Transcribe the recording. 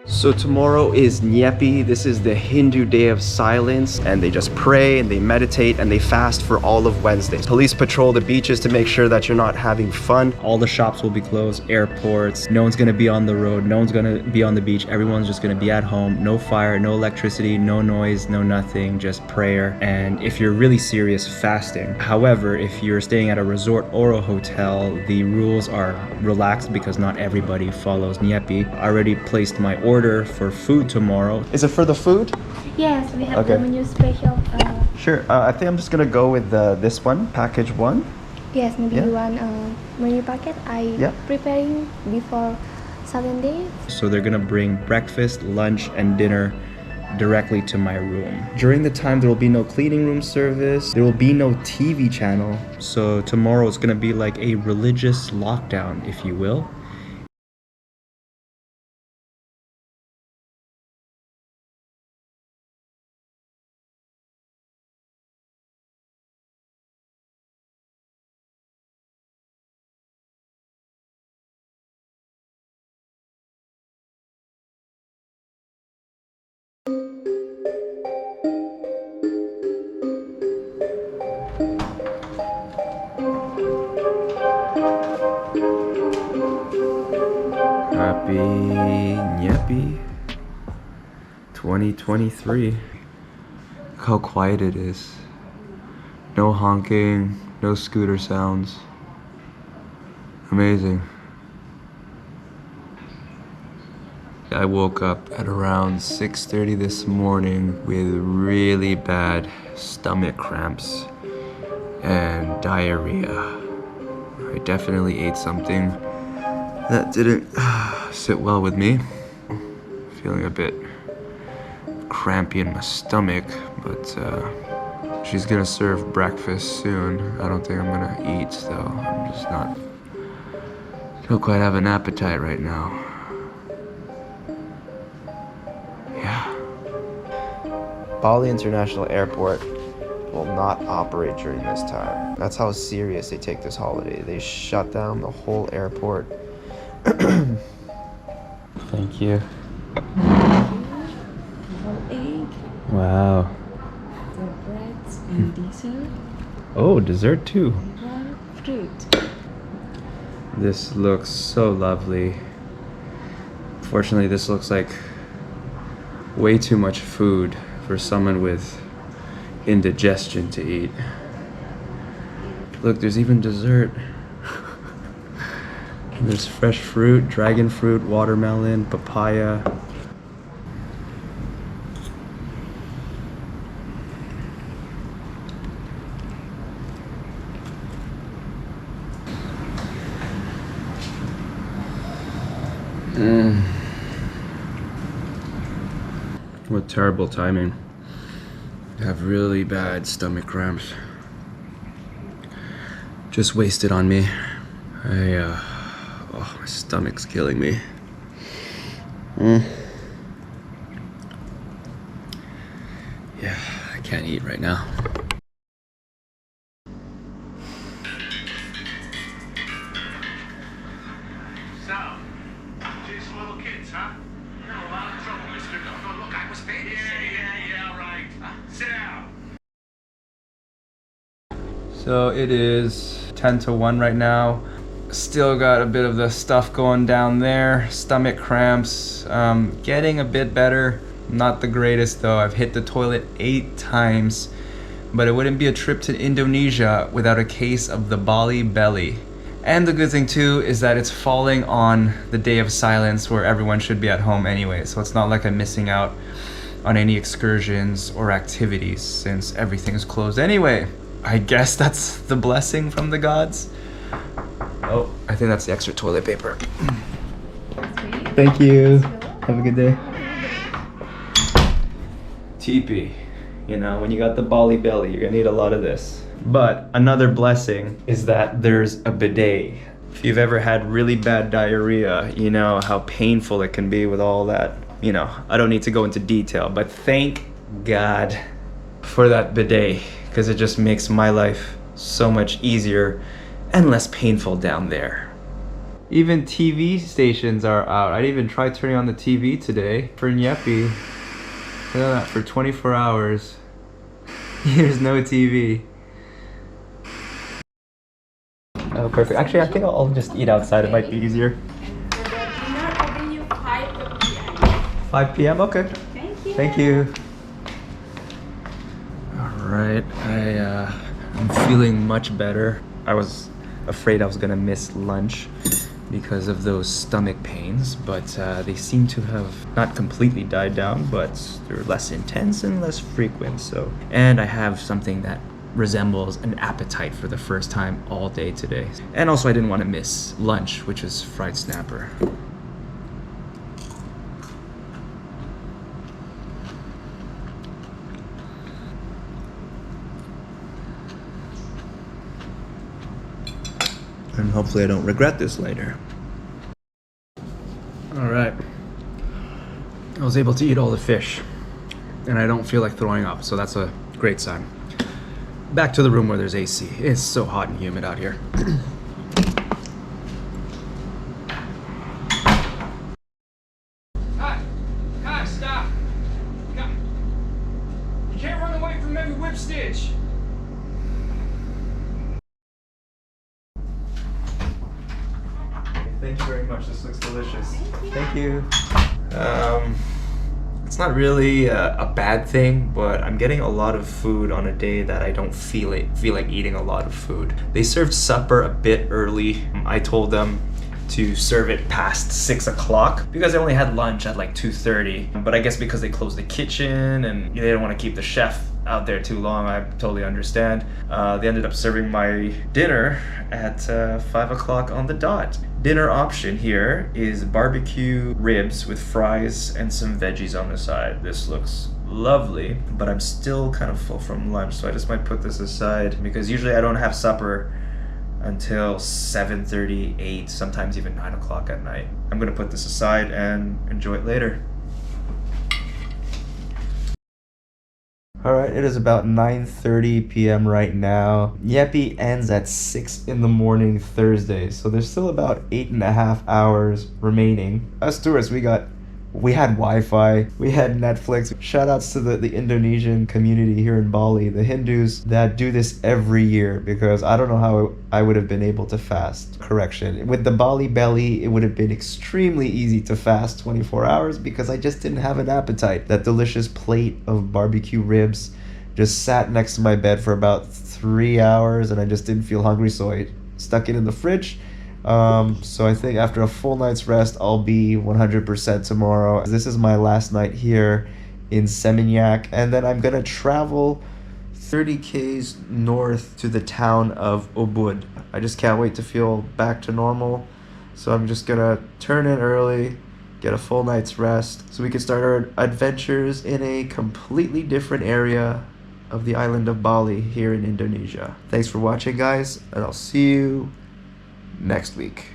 So tomorrow is Nyepi. This is the Hindu day of silence, and they just pray and they meditate and they fast for all of Wednesday. Police patrol the beaches to make sure that you're not having fun. All the shops will be closed, airports, no one's gonna be on the road, no one's gonna be on the beach, everyone's just gonna be at home. No fire, no electricity, no noise, no nothing, just prayer. And if you're really serious, fasting. However, if you're staying at a resort or a hotel, the rules are relaxed because not everybody follows Nyepi. I already placed my order for food tomorrow. Is it for the food? Yes, we have the menu special. Sure. I think I'm just gonna go with this one, package one. Yes, maybe you want menu packet. Preparing before 7 days. So they're gonna bring breakfast, lunch, and dinner directly to my room. During the time, there will be no cleaning room service. There will be no TV channel. So tomorrow is gonna be like a religious lockdown, if you will. Happy Nyepi 2023. Look how quiet it is. No honking, no scooter sounds. Amazing. I woke up at around 6:30 this morning with really bad stomach cramps and diarrhea. I definitely ate something that didn't sit well with me. Feeling a bit crampy in my stomach, but she's gonna serve breakfast soon. I don't think I'm gonna eat though. I'm just don't quite have an appetite right now. Yeah. Bali International Airport will not operate during this time. That's how serious they take this holiday. They shut down the whole airport. Thank you. Egg. Wow. The bread and dessert. Oh, dessert too. Fruit. This looks so lovely. Fortunately, this looks like way too much food for someone with indigestion to eat. Look, there's even dessert. There's fresh fruit, dragon fruit, watermelon, papaya. What terrible timing. I have really bad stomach cramps. Just wasted on me. Oh, my stomach's killing me. Yeah, I can't eat right now. So, these little kids, huh? You're in a lot of trouble, mister. No, look, I was paid. Yeah, right. Sit down. So it is 10 to 1 right now. Still got a bit of the stuff going down there. Stomach cramps, getting a bit better. Not the greatest though. I've hit the toilet 8 times, but it wouldn't be a trip to Indonesia without a case of the BALI belly. And the good thing too is that it's falling on the day of silence where everyone should be at home anyway. So it's not like I'm missing out on any excursions or activities since everything's closed anyway. I guess that's the blessing from the gods. Oh, I think that's the extra toilet paper. Thank you. Have a good day. Teepee. You know, when you got the BALI belly, you're gonna need a lot of this. But another blessing is that there's a bidet. If you've ever had really bad diarrhea, you know how painful it can be with all that. You know, I don't need to go into detail, but thank God for that bidet, because it just makes my life so much easier and less painful down there. Even TV stations are out. I even tried turning on the TV today for Nyepi. Look at that, for 24 hours. There's no TV. Oh, perfect. Actually, I think I'll just eat outside. It might be easier. And the dinner will be 5 p.m. 5 p.m. Okay. Thank you. Thank you. All right, I'm feeling much better. I was afraid I was gonna miss lunch because of those stomach pains, but they seem to have not completely died down, but they're less intense and less frequent. So, and I have something that resembles an appetite for the first time all day today. And also I didn't want to miss lunch, which is fried snapper. And hopefully I don't regret this later. All right. I was able to eat all the fish and I don't feel like throwing up, so that's a great sign. Back to the room where there's AC. It's so hot and humid out here. Hi, stop. You can't run away from every whip stitch. Thank you very much. This looks delicious. Thank you. It's not really a bad thing, but I'm getting a lot of food on a day that I don't feel like eating a lot of food. They served supper a bit early. I told them to serve it past 6 o'clock because I only had lunch at like 2:30. But I guess because they closed the kitchen and they don't want to keep the chef out there too long, I totally understand. They ended up serving my dinner at 5 o'clock on the dot. Dinner option here is barbecue ribs with fries and some veggies on the side. This looks lovely, but I'm still kind of full from lunch, so I just might put this aside because usually I don't have supper until 7:30, 8, sometimes even 9 o'clock at night. I'm gonna put this aside and enjoy it later. All right, it is about 9:30 p.m. right now. Nyepi ends at 6 in the morning Thursday, so there's still about 8.5 hours remaining. Us tourists, we had Wi-Fi, we had Netflix. Shout outs to the Indonesian community here in Bali, the Hindus that do this every year, because I don't know how I would have been able to fast. Correction, with the BALI belly, it would have been extremely easy to fast 24 hours because I just didn't have an appetite. That delicious plate of barbecue ribs just sat next to my bed for about 3 hours and I just didn't feel hungry, so I stuck it in the fridge. So I think after a full night's rest, I'll be 100% tomorrow. This is my last night here in Seminyak, and then I'm gonna travel 30 k's north to the town of Ubud. I just can't wait to feel back to normal. So I'm just gonna turn in early, get a full night's rest, so we can start our adventures in a completely different area of the island of Bali here in Indonesia. Thanks for watching, guys, and I'll see you next week.